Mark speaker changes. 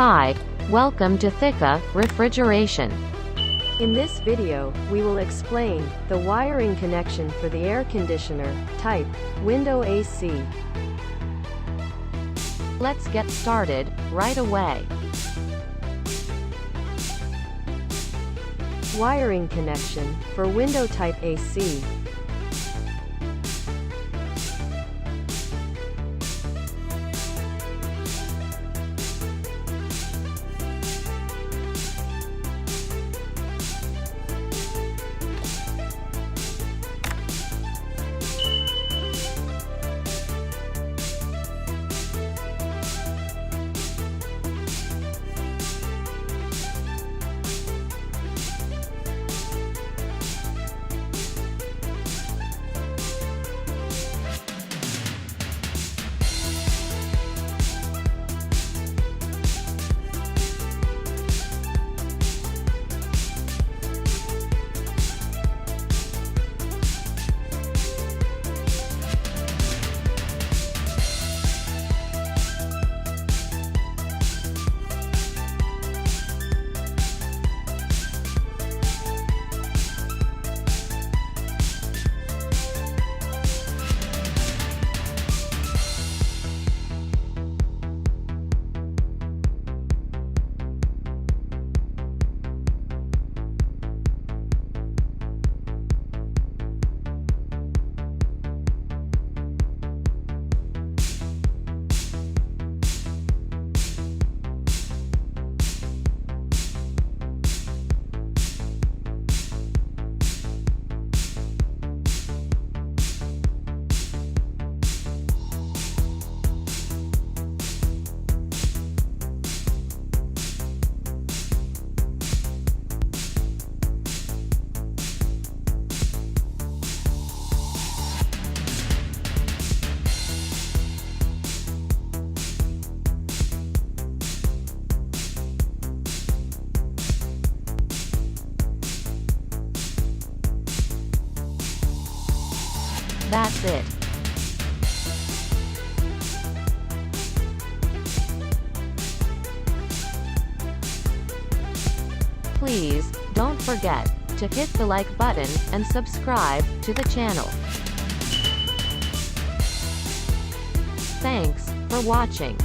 Speaker 1: Hi, welcome to Thiqa, Refrigeration.
Speaker 2: In this video, we will explain the wiring connection for the air conditioner type window AC.
Speaker 1: Let's get started right away.
Speaker 2: Wiring connection for window type AC.
Speaker 1: That's it. Please, don't forget to hit the like button and subscribe to the channel. Thanks for watching.